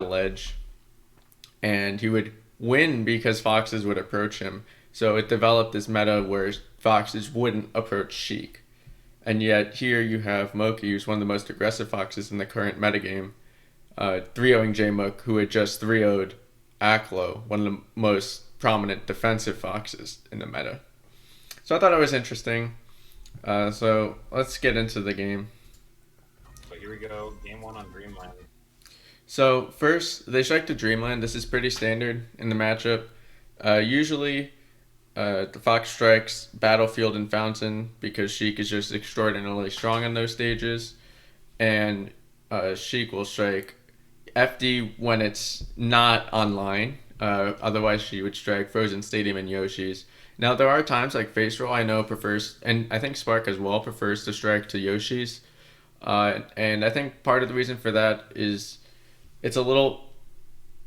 ledge, and he would win because foxes would approach him. So it developed this meta where foxes wouldn't approach Sheik. And yet here you have Moky, who's one of the most aggressive foxes in the current metagame, 3-0ing Jmook, who had just 3-0'd Aklo, one of the most prominent defensive foxes in the meta. So I thought it was interesting. So let's get into the game. So here we go, game one on Dreamland. So first, they strike to Dreamland. This is pretty standard in the matchup. Usually, the Fox strikes Battlefield and Fountain because Sheik is just extraordinarily strong on those stages, and Sheik will strike FD when it's not online. Otherwise, she would strike Frozen Stadium and Yoshi's. Now, there are times like Face Roll I know prefers, and I think Spark as well prefers to strike to Yoshi's. And I think part of the reason for that is it's a little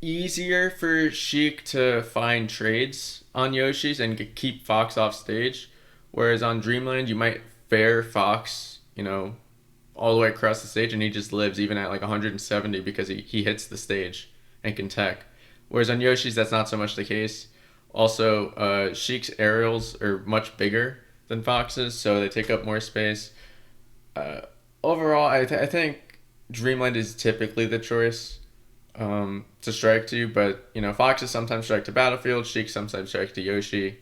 easier for Sheik to find trades on Yoshi's and keep Fox off stage. Whereas on Dreamland, you might fair Fox, all the way across the stage, and he just lives even at like 170 because he hits the stage and can tech. Whereas on Yoshi's, that's not so much the case. Also, Sheik's aerials are much bigger than Fox's, so they take up more space. Overall, I think Dreamland is typically the choice to strike to, but Foxes sometimes strike to Battlefield, Sheik sometimes strike to Yoshi.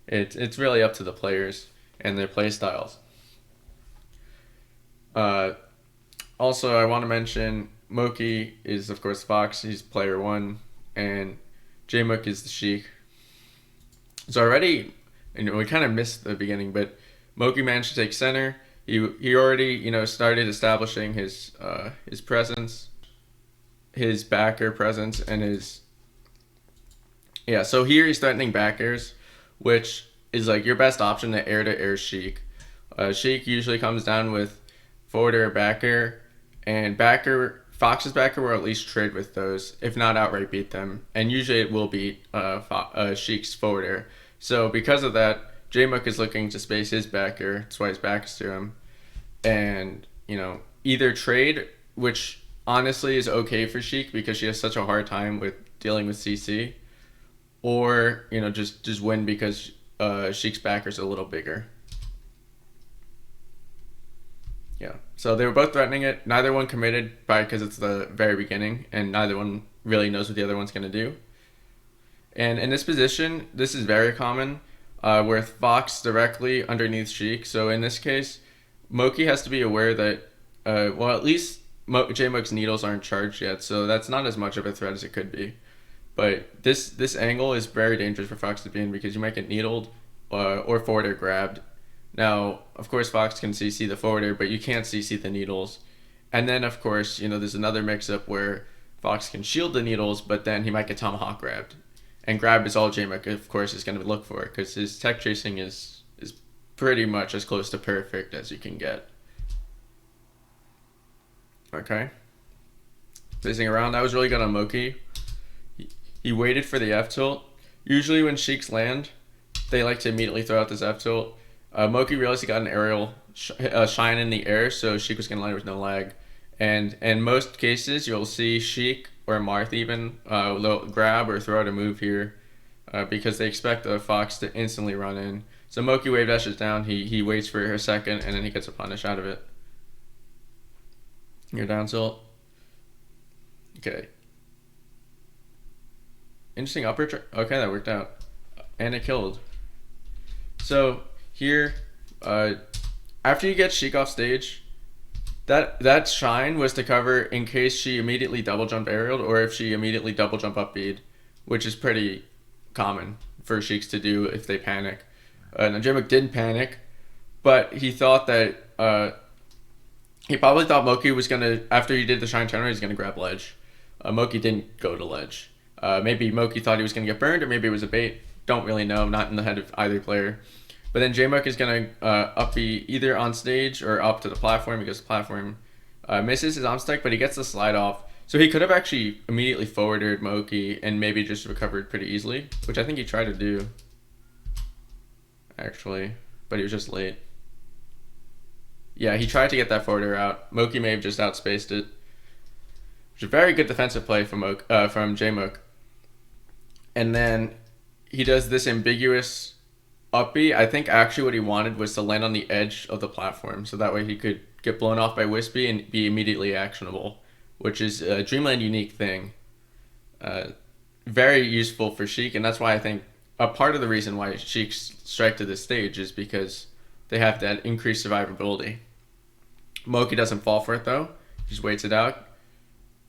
It's really up to the players and their play styles. Also, I want to mention Moky is of course Fox. He's player one, and Jmook is the Sheik. So already, we kind of missed the beginning, but Moky managed to take center. He already started establishing his presence, his backer presence, and his So here he's threatening back airs, which is like your best option to air Sheik. Sheik usually comes down with forward air, back air, and backer Fox's backer will at least trade with those, if not outright beat them, and usually it will beat Sheik's forward air. So because of that, Jmook is looking to space his backer. That's why his back is to him, and either trade, which honestly is okay for Sheik because she has such a hard time with dealing with CC, or just win because Sheik's backer's a little bigger. Yeah. So they were both threatening it. Neither one committed, probably because it's the very beginning, and neither one really knows what the other one's going to do. And in this position, this is very common, with Fox directly underneath Sheik. So in this case, Moky has to be aware that, at least Jmook's needles aren't charged yet, so that's not as much of a threat as it could be. But this angle is very dangerous for Fox to be in because you might get needled or forward air grabbed. Now, of course, Fox can CC the forward air, but you can't CC the needles. And then, of course, there's another mix-up where Fox can shield the needles, but then he might get tomahawk grabbed. And grab is all Jmook, of course, is going to look for, because his tech chasing is pretty much as close to perfect as you can get. Okay. Facing around, that was really good on Moky. He waited for the F-tilt. Usually when Sheiks land, they like to immediately throw out this F-tilt. Moky realized he got an aerial shine in the air, so Sheik was going to land with no lag. And in most cases, you'll see Sheik or Marth even they'll grab or throw out a move here because they expect the Fox to instantly run in. So Moky wave dashes down, he waits for a second, and then he gets a punish out of it. Your down tilt. Okay. Interesting upper okay, that worked out. And it killed. So here, after you get Sheik off stage, that shine was to cover in case she immediately double jump aerialed or if she immediately double jump up bead, which is pretty common for Sheiks to do if they panic. Now Jmook didn't panic, but he thought that he probably thought Moky was gonna, after he did the shine turn, he's gonna grab ledge. Moky didn't go to ledge. Maybe Moky thought he was gonna get burned, or maybe it was a bait. Don't really know. Not in the head of either player. But then Jmook is going to up be either on stage or up to the platform because the platform misses his arm stack, but he gets the slide off. So he could have actually immediately forwarded Moky and maybe just recovered pretty easily, which I think he tried to do, actually, but he was just late. Yeah, he tried to get that forwarder out. Moky may have just outspaced it. which is a very good defensive play from Jmook. And then he does this ambiguous up B. I think actually what he wanted was to land on the edge of the platform, so that way he could get blown off by Wispy and be immediately actionable, which is a Dreamland unique thing. Very useful for Sheik, and that's why I think a part of the reason why Sheik strike to this stage is because they have that increased survivability. Moky doesn't fall for it though. He just waits it out,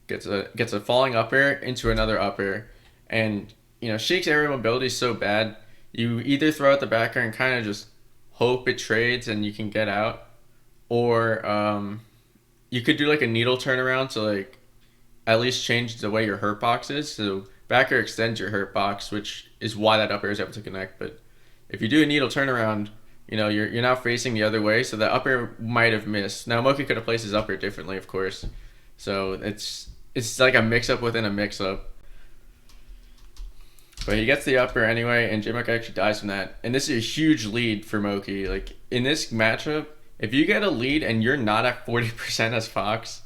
gets a falling up air into another up air, and Sheik's aerial mobility is so bad. You either throw out the back air and kind of just hope it trades and you can get out, or you could do like a needle turnaround to like at least change the way your hurt box is. So back air extends your hurt box, which is why that up air is able to connect. But if you do a needle turnaround, you're now facing the other way, so that up air might have missed. Now Moky could have placed his up air differently, of course. So it's like a mix up within a mix up. But he gets the up air anyway, and Jmook actually dies from that. And this is a huge lead for Moky. Like in this matchup, if you get a lead and you're not at 40% as Fox,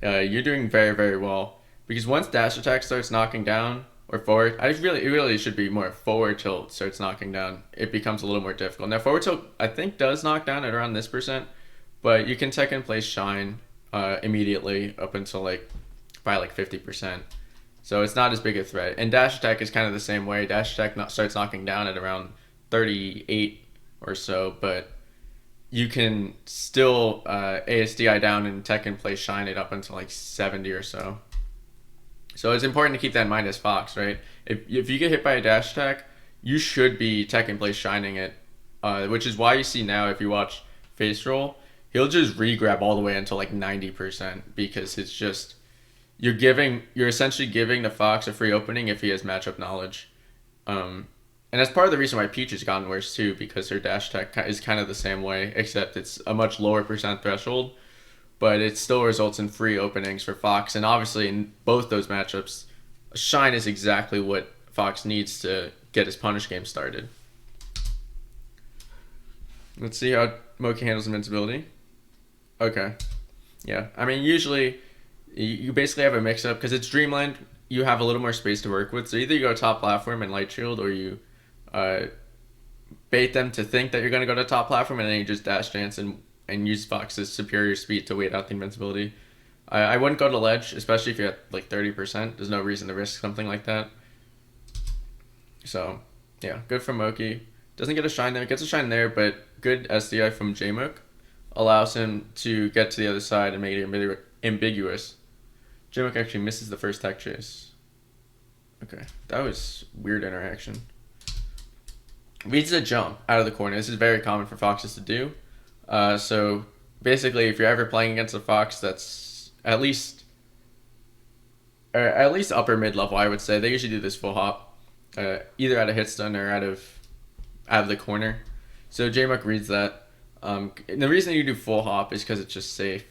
you're doing very, very well. Because once dash attack starts knocking down, or forward, it really should be more forward tilt starts knocking down, it becomes a little more difficult. Now forward tilt I think does knock down at around this percent, but you can tech in place shine immediately up until by 50%. So it's not as big a threat. And dash attack is kind of the same way. Dash attack starts knocking down at around 38 or so, but you can still ASDI down and tech in place shine it up until 70 or so. So it's important to keep that in mind as Fox, right? If you get hit by a dash attack, you should be tech in place shining it, which is why you see now if you watch face roll, he'll just re-grab all the way until 90% because it's just you're essentially giving the Fox a free opening if he has matchup knowledge. And that's part of the reason why Peach has gotten worse too, because her dash attack is kind of the same way, except it's a much lower percent threshold. But it still results in free openings for Fox. And obviously in both those matchups, shine is exactly what Fox needs to get his punish game started. Let's see how Moky handles invincibility. Okay. Yeah. I mean, usually you basically have a mix-up. Because it's Dreamland, you have a little more space to work with. So either you go top platform and light shield, or you bait them to think that you're going to go to top platform, and then you just dash dance and use Fox's superior speed to wait out the invincibility. I wouldn't go to ledge, especially if you're at 30%. There's no reason to risk something like that. So, yeah, good from Moky. Doesn't get a shine there. Gets a shine there, but good SDI from Jmook allows him to get to the other side and make it ambiguous. Jmook actually misses the first tech chase. Okay, that was weird interaction. Reads a jump out of the corner. This is very common for Foxes to do. So basically, if you're ever playing against a Fox that's at least upper mid level, I would say they usually do this full hop, either out of hit stun or out of the corner. So Jmook reads that. And the reason you do full hop is because it's just safe,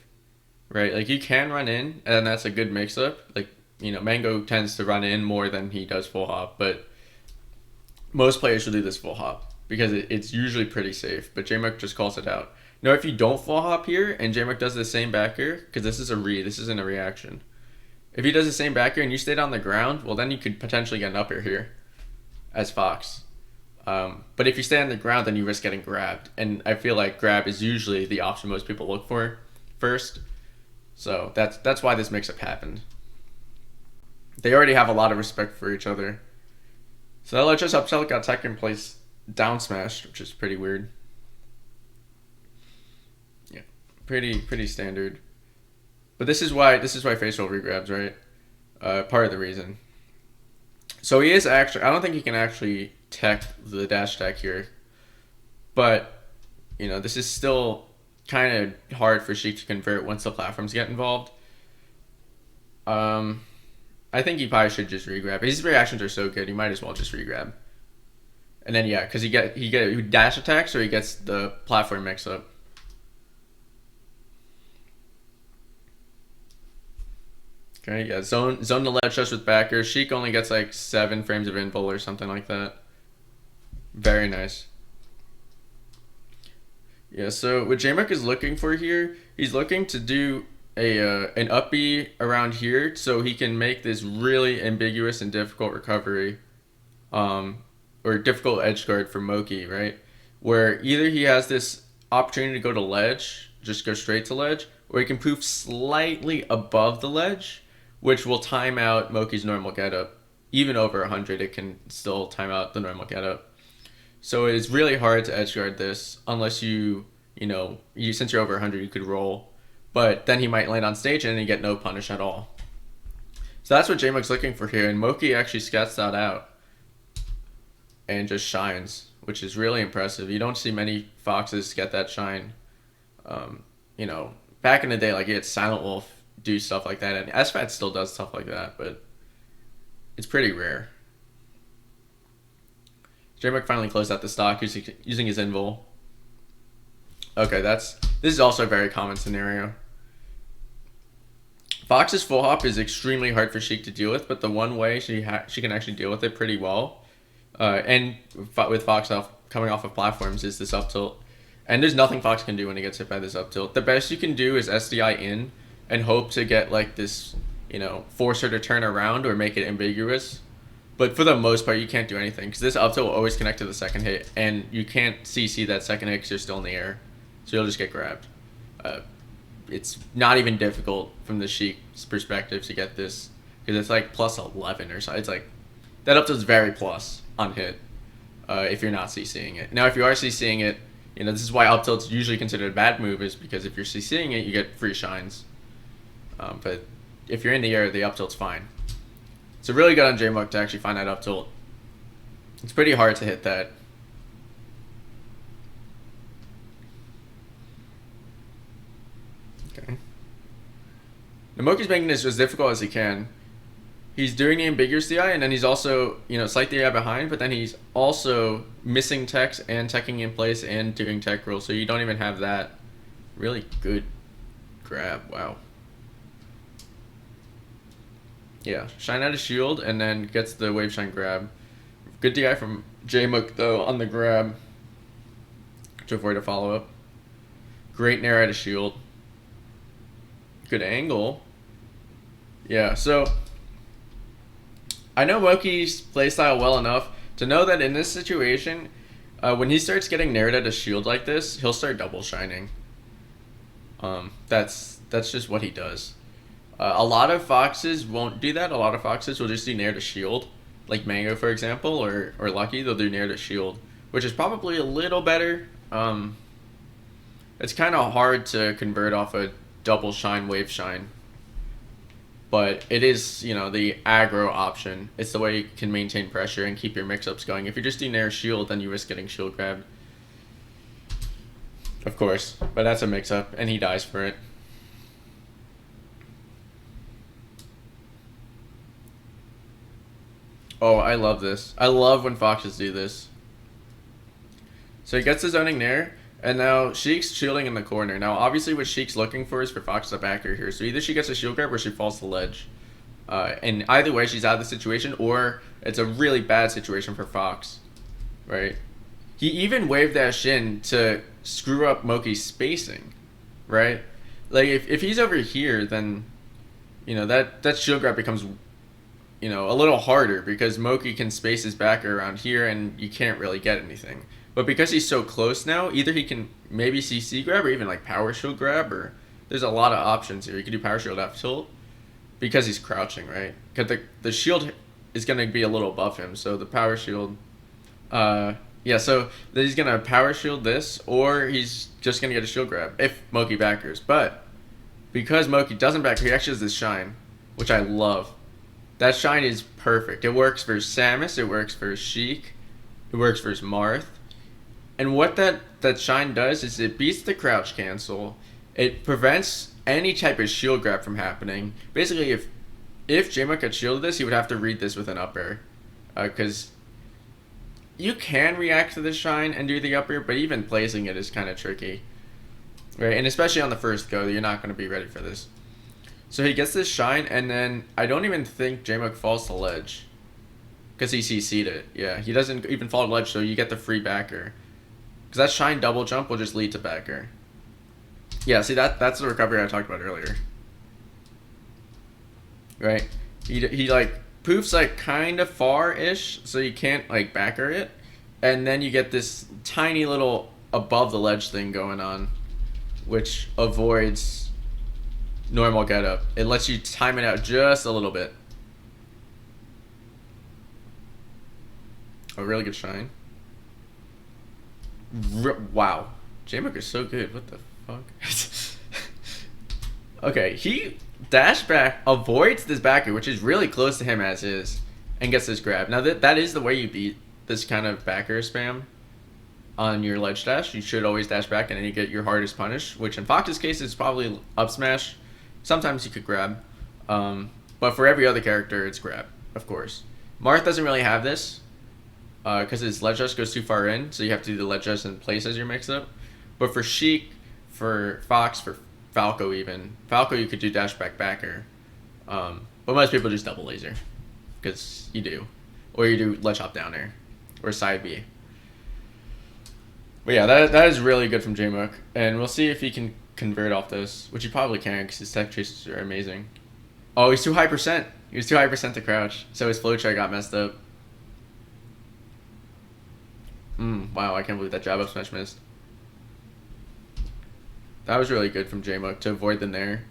right? You can run in, and that's a good mix up. Mango tends to run in more than he does full hop, but most players will do this full hop because it's usually pretty safe. But Jmook just calls it out. Now, if you don't full hop here and Jmook does the same back air, because this isn't a reaction. If he does the same back air and you stay on the ground, well, then you could potentially get an up air here as Fox. But if you stay on the ground, then you risk getting grabbed. And I feel like grab is usually the option most people look for first. So that's why this mix-up happened. They already have a lot of respect for each other. So that LHS up tilt got tech in place down smashed, which is pretty weird. Yeah, pretty standard. But this is why face roll regrabs, right? Part of the reason. So he is actually, I don't think he can actually tech the dash attack here. But, this is still kind of hard for Sheik to convert once the platforms get involved. I think he probably should just regrab. His reactions are so good, he might as well just regrab. And then because he dash attacks or he gets the platform mix up. Okay, yeah, zone the ledge just with backer. Sheik only gets 7 frames of invul or something like that. Very nice. Yeah, so what Jmook is looking for here, he's looking to do an up B around here so he can make this really ambiguous and difficult recovery, um, or difficult edge guard for Moky, right? Where either he has this opportunity to go to ledge, just go straight to ledge, or he can poof slightly above the ledge, which will time out Moky's normal getup. Even over 100, it can still time out the normal getup. So it is really hard to edge guard this unless you since you're over 100, you could roll. But then he might land on stage and you get no punish at all. So that's what Jmook's looking for here, and Moky actually scats that out and just shines, which is really impressive. You don't see many foxes get that shine. You know, back in the day, like you had Silent Wolf do stuff like that, and SFAT still does stuff like that, but it's pretty rare. Jmook finally closed out the stock using his invul. Okay, this is also a very common scenario. Fox's full hop is extremely hard for Sheik to deal with, but the one way she can actually deal with it pretty well, and with Fox coming off of platforms, is this up tilt. And there's nothing Fox can do when he gets hit by this up tilt. The best you can do is SDI in and hope to get like this, force her to turn around or make it ambiguous. But for the most part, you can't do anything because this up tilt will always connect to the second hit, and you can't CC that second hit because you're still in the air, so you'll just get grabbed. It's not even difficult from the Sheik's perspective to get this because it's like plus 11 or so. It's like that up tilt is very plus on hit if you're not CCing it. Now, if you are CCing it, this is why up tilt's usually considered a bad move, is because if you're CCing it, you get free shines. But if you're in the air, the up tilt's fine. So really good on Jmook to actually find that up tilt. It's pretty hard to hit that. Okay. Now Moky's making this as difficult as he can. He's doing the ambiguous DI, and then he's also, slight DI behind, but then he's also missing techs and teching in place and doing tech roll, so you don't even have that. Really good grab, wow. Yeah, shine out of shield and then gets the wave shine grab. Good DI from Jmook though on the grab to avoid a follow up. Great nair out of shield. Good angle. Yeah, so I know Moky's playstyle well enough to know that in this situation, when he starts getting nared at a shield like this, he'll start double shining. That's just what he does. A lot of foxes won't do that. A lot of foxes will just do nair to shield, like Mango for example, or Lucky. They'll do nair to shield, which is probably a little better. It's kind of hard to convert off a double shine wave shine, but it is, the aggro option. It's the way you can maintain pressure and keep your mix-ups going. If you just do nair shield, then you risk getting shield grabbed. Of course, but that's a mix-up, and he dies for it. Oh, I love this. I love when foxes do this. So he gets his zoning nair, and now Sheik's shielding in the corner. Now, obviously, what Sheik's looking for is for Fox to back her here. So either she gets a shield grab or she falls to the ledge. And either way, she's out of the situation, or it's a really bad situation for Fox, right? He even wave dashed in to screw up Moky's spacing, right? Like, if he's over here, then, that shield grab becomes, a little harder because Moky can space his backer around here and you can't really get anything. But because he's so close now, either he can maybe CC grab or even like power shield grab, or there's a lot of options here. You can do power shield F tilt because he's crouching, right? Because the shield is going to be a little above him, so the power shield, yeah, so he's going to power shield this, or he's just going to get a shield grab if Moky backers. But because Moky doesn't backer, he actually has this shine, which I love. That shine is perfect. It works for Samus, it works for Sheik, it works for Marth. And what that shine does is it beats the crouch cancel. It prevents any type of shield grab from happening. Basically, if Jmook had shielded this, he would have to read this with an up air. Because you can react to the shine and do the up air, but even placing it is kind of tricky. Right? And especially on the first go, you're not going to be ready for this. So he gets this shine, and then I don't even think Jmook falls to ledge. Because he CC'd it. Yeah, he doesn't even fall to ledge, so you get the free backer. Because that shine double jump will just lead to backer. Yeah, see, that's the recovery I talked about earlier. right? He like poofs like kind of far-ish, so you can't like backer it, and then you get this tiny little above the ledge thing going on, which avoids normal getup. It lets you time it out just a little bit. A really good shine. Wow. Jmook is so good. What the fuck? Okay, he dash back, avoids this backer, which is really close to him as is, and gets this grab. Now that is the way you beat this kind of backer spam on your ledge dash. You should always dash back and then you get your hardest punish, which in Fox's case is probably up smash. Sometimes you could grab. But for every other character, it's grab, of course. Marth doesn't really have this because his ledge dash goes too far in, so you have to do the ledge dash in place as your mix-up. But for Sheik, for Fox, for Falco even, Falco you could do dash back backer. But most people just double laser because you do. Or you do ledge hop down air or side B. But yeah, that is really good from Jmook, and we'll see if he can convert off this, which he probably can because his tech chases are amazing. Oh, he's too high percent. He was too high percent to crouch, so his flow chart got messed up. Wow, I can't believe that jab up smash missed. That was really good from Jmook to avoid the nair.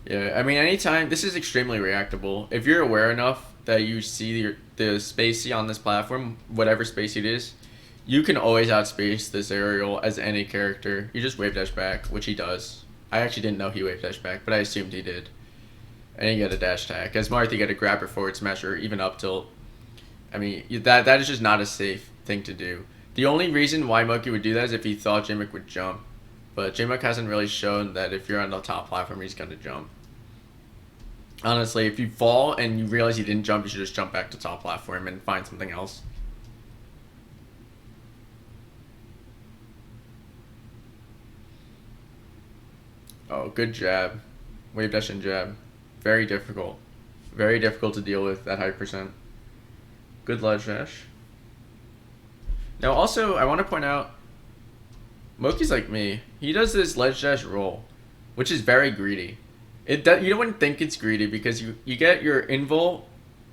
Yeah, I mean, anytime, this is extremely reactable. If you're aware enough that you see the spacey on this platform, whatever space it is, you can always outspace this aerial as any character. You just wave dash back, which he does. I actually didn't know he wave dash back, but I assumed he did. And you get a dash attack. As Marth, you get a grabber forward smash or even up tilt. I mean, that is just not a safe thing to do. The only reason why Moky would do that is if he thought Jmook would jump. But Jmook hasn't really shown that if you're on the top platform, he's going to jump. Honestly, if you fall and you realize you didn't jump, you should just jump back to top platform and find something else. Oh, good jab. Wave dash and jab. Very difficult. Very difficult to deal with that high percent. Good ledge dash. Now also, I want to point out, Moky's like me. He does this ledge dash roll, which is very greedy. You wouldn't think it's greedy because you get your invul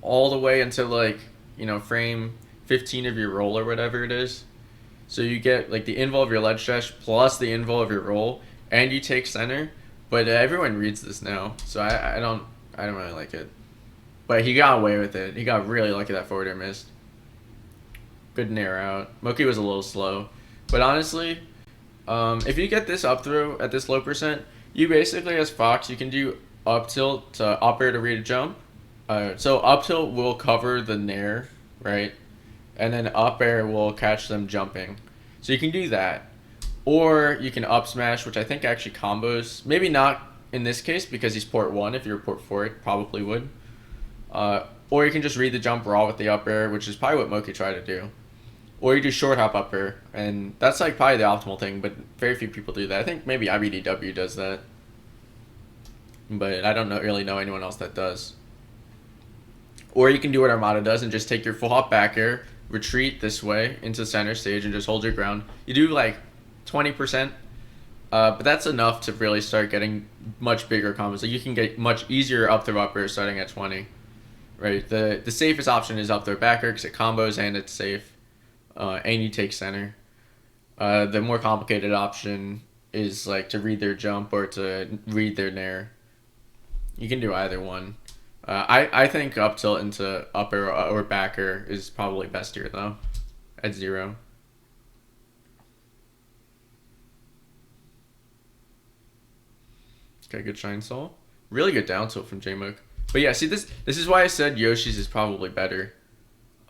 all the way until like, frame 15 of your roll or whatever it is. So you get like the invul of your ledge dash plus the invul of your roll, and you take center. But everyone reads this now, so I don't really like it. But he got away with it. He got really lucky that forward air missed. Good nair out. Moky was a little slow, but honestly, if you get this up throw at this low percent, you basically, as Fox, you can do up tilt to up air to read a jump. So up tilt will cover the nair, right? And then up air will catch them jumping. So you can do that. Or you can up smash, which I think actually combos. Maybe not in this case because he's port 1. If you're port 4, it probably would. Or you can just read the jump raw with the up air, which is probably what Moky tried to do. Or you do short hop up air, and that's like probably the optimal thing, but very few people do that. I think maybe IBDW does that, but I don't really know anyone else that does. Or you can do what Armada does and just take your full hop back air, retreat this way into center stage, and just hold your ground. You do like 20%, but that's enough to really start getting much bigger combos. So you can get much easier up throw up air starting at 20. Right, the safest option is up throw back air because it combos and it's safe. And you take center. The more complicated option is like to read their jump or to read their nair. You can do either one. I think up tilt into up air or back air is probably best here though, at 0. Okay, good shine soul. Really good down tilt from Jmook. But yeah, see this is why I said Yoshi's is probably better.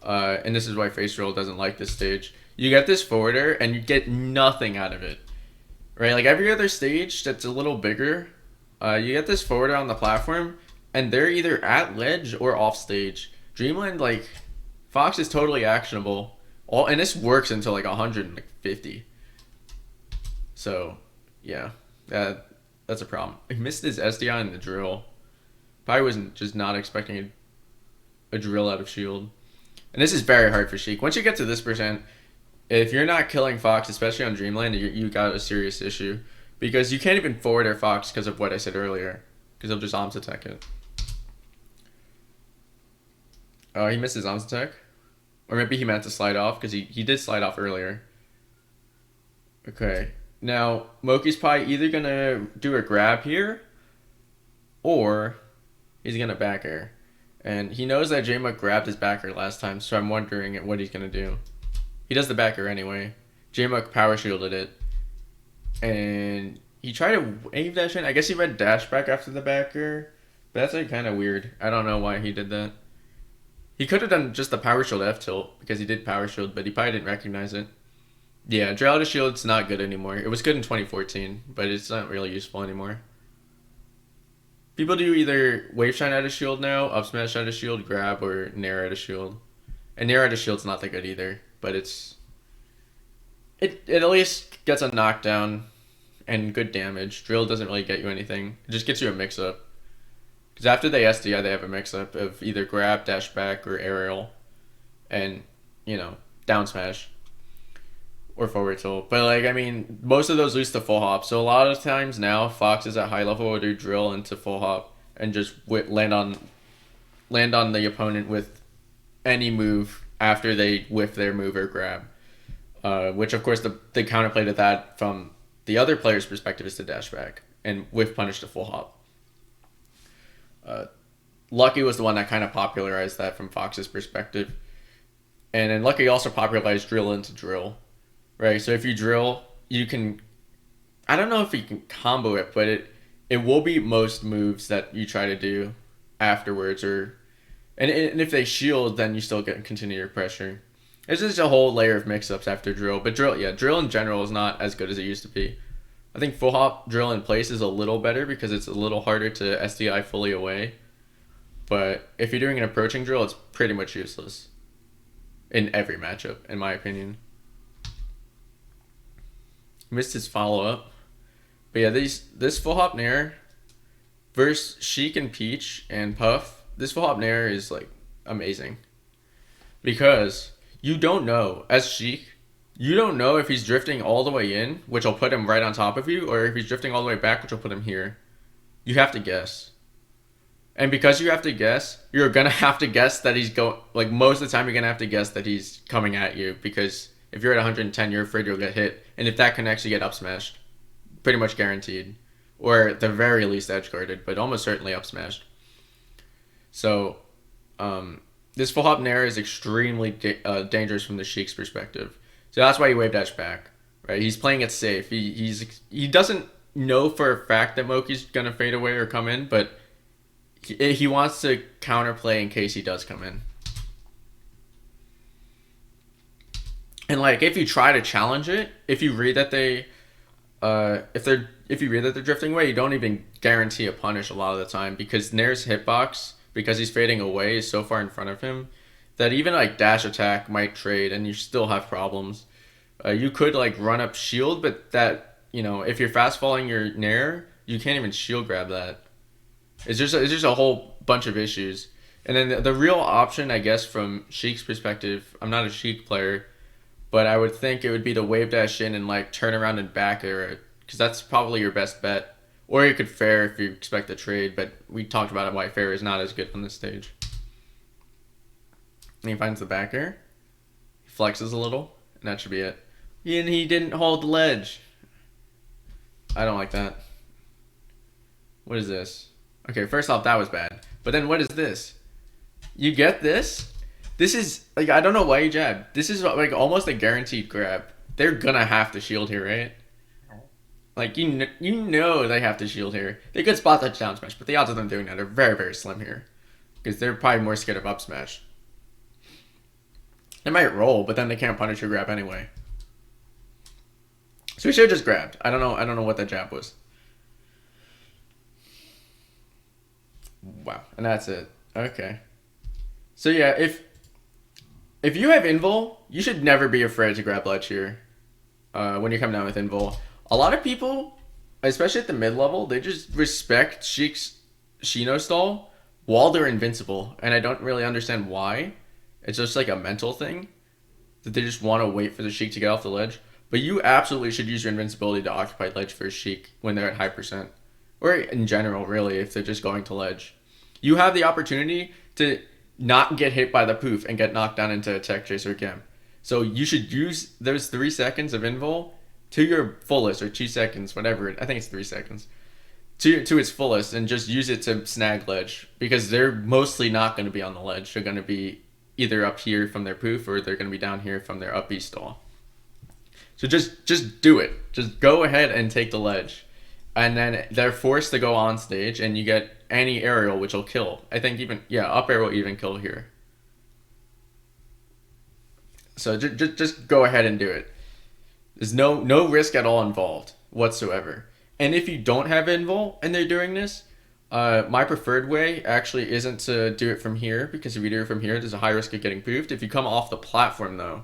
And this is why Face Roll doesn't like this stage. You get this forwarder and you get nothing out of it. Right? Like every other stage that's a little bigger, you get this forwarder on the platform and they're either at ledge or off stage. Dreamland, like, Fox is totally actionable. And this works until like 150. So, yeah. That's a problem. He missed his SDI in the drill. Probably wasn't just not expecting a drill out of shield. And this is very hard for Sheik. Once you get to this percent, if you're not killing Fox, especially on Dreamland, you got a serious issue. Because you can't even forward air Fox because of what I said earlier. Because he'll just arms attack it. Oh, he missed his arms attack. Or maybe he meant to slide off because he did slide off earlier. Okay. Now, Moky's probably either going to do a grab here or he's going to back air. And he knows that Jmook grabbed his backer last time, so I'm wondering what he's going to do. He does the backer anyway. Jmook power shielded it. And he tried to wave dash in. I guess he read dash back after the backer. But that's like kind of weird. I don't know why he did that. He could have done just the power shield F tilt because he did power shield, but he probably didn't recognize it. Yeah, drill out of shield's not good anymore. It was good in 2014, but it's not really useful anymore. People do either wave shine out of shield now, up smash out of shield, grab, or nair out of shield. And nair out of shield's not that good either, but it at least gets a knockdown and good damage. Drill doesn't really get you anything. It just gets you a mix up. Because after they SDI, they have a mix up of either grab, dash back, or aerial, and down smash or forward tilt. But like I mean, most of those lose to full hop. So a lot of times now, Foxes at high level will do drill into full hop and just land on the opponent with any move after they whiff their move or grab. Which of course the counterplay to that from the other player's perspective is to dash back and whiff punish to full hop. Lucky was the one that kind of popularized that from Fox's perspective. And then Lucky also popularized drill into drill. Right? So if you drill, you can... I don't know if you can combo it, but it will be most moves that you try to do afterwards. And if they shield, then you still continue your pressure. It's just a whole layer of mix-ups after drill. But drill in general is not as good as it used to be. I think full hop drill in place is a little better because it's a little harder to SDI fully away. But if you're doing an approaching drill, it's pretty much useless in every matchup, in my opinion. Missed his follow-up. But yeah, this full hop nair versus Sheik and Peach and Puff, this full hop nair is like amazing. Because you don't know, as Sheik, you don't know if he's drifting all the way in, which will put him right on top of you, or if he's drifting all the way back, which will put him here. You have to guess. And because you have to guess, you're going to have to guess that he's like most of the time you're going to have to guess that he's coming at you, because if you're at 110, you're afraid you'll get hit. And if that connects, you get up smashed. Pretty much guaranteed. Or at the very least edge guarded, but almost certainly up smashed. So, this full hop nair is extremely dangerous from the Sheik's perspective. So that's why he wave dash back, right? He's playing it safe. He doesn't know for a fact that Moky's gonna fade away or come in, but he wants to counterplay in case he does come in. And like if you try to challenge it, if you read that they're drifting away, you don't even guarantee a punish a lot of the time because Nair's hitbox, because he's fading away, is so far in front of him that even like dash attack might trade and you still have problems. You could like run up shield, but that if you're fast falling your Nair, you can't even shield grab that. It's just a whole bunch of issues. And then the real option, I guess, from Sheik's perspective, I'm not a Sheik player, but I would think it would be to wave dash in and like turn around and back air, because that's probably your best bet. Or you could fair if you expect a trade, but we talked about why fair is not as good on this stage. And he finds the back air, he flexes a little, and that should be it. And he didn't hold the ledge. I don't like that. What is this? Okay, first off, that was bad. But then what is this? You get this? This is, like, I don't know why you jabbed. This is, like, almost a guaranteed grab. They're gonna have to shield here, right? Like, you know they have to shield here. They could spot that down smash, but the odds of them doing that are very, very slim here. Because they're probably more scared of up smash. They might roll, but then they can't punish your grab anyway. So we should have just grabbed. I don't know what that jab was. Wow, and that's it. Okay. So yeah, if you have invul, you should never be afraid to grab ledge here. When you come down with invul. A lot of people, especially at the mid level, they just respect Sheik's Shino stall while they're invincible, and I don't really understand why. It's just like a mental thing that they just want to wait for the Sheik to get off the ledge. But you absolutely should use your invincibility to occupy ledge for Sheik when they're at high percent. Or in general, really, if they're just going to ledge. You have the opportunity to not get hit by the poof and get knocked down into a tech chase or gem. So you should use those 3 seconds of invul to your fullest, or 2 seconds, whatever. I think it's 3 seconds to its fullest, and just use it to snag ledge, because they're mostly not going to be on the ledge. They're going to be either up here from their poof, or they're going to be down here from their up B stall. So just do it. Just go ahead and take the ledge, and then they're forced to go on stage, and you get any aerial, which will kill. I think even, yeah, up air will even kill here. So just go ahead and do it. There's no risk at all involved whatsoever. And if you don't have invul and they're doing this, my preferred way actually isn't to do it from here, because if you do it from here, there's a high risk of getting poofed. If you come off the platform though,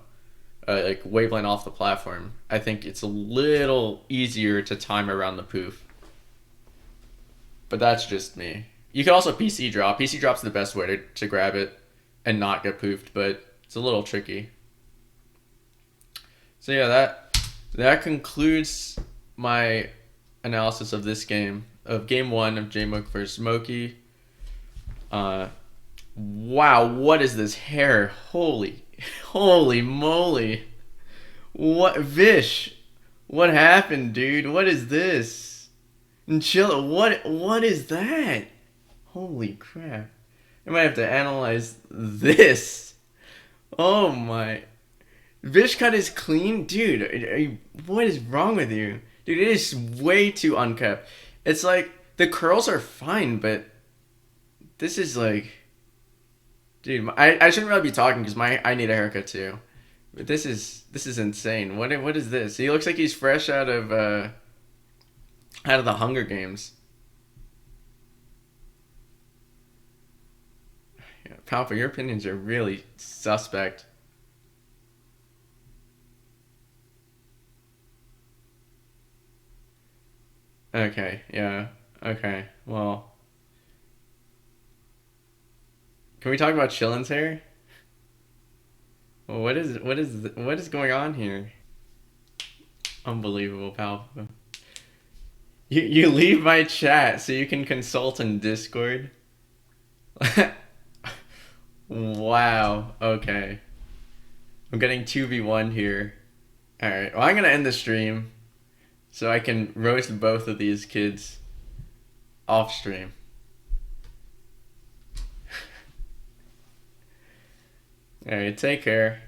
like waveline off the platform, I think it's a little easier to time around the poof. But that's just me. You can also PC drop. PC drop's the best way to grab it and not get poofed, but it's a little tricky. So yeah, that concludes my analysis of this game, of game 1 of Jmook versus Moky. Wow, what is this hair? Holy moly! What, Vish? What happened, dude? What is this? And chill. What is that? Holy crap! I might have to analyze this. Oh my. Vish cut is clean? Dude, what is wrong with you? Dude, it is way too unkept. It's like, the curls are fine, but this is like... Dude, I shouldn't really be talking because I need a haircut too. But this is insane. What is this? He looks like he's fresh out of the Hunger Games. Yeah, Palpa, your opinions are really suspect. Okay, yeah. Okay, well. Can we talk about Chillin's hair? Well, what is going on here? Unbelievable, pal. You leave my chat so you can consult in Discord? Wow, okay. I'm getting 2v1 here. Alright, well, I'm gonna end the stream so I can roast both of these kids off stream. Alright, take care.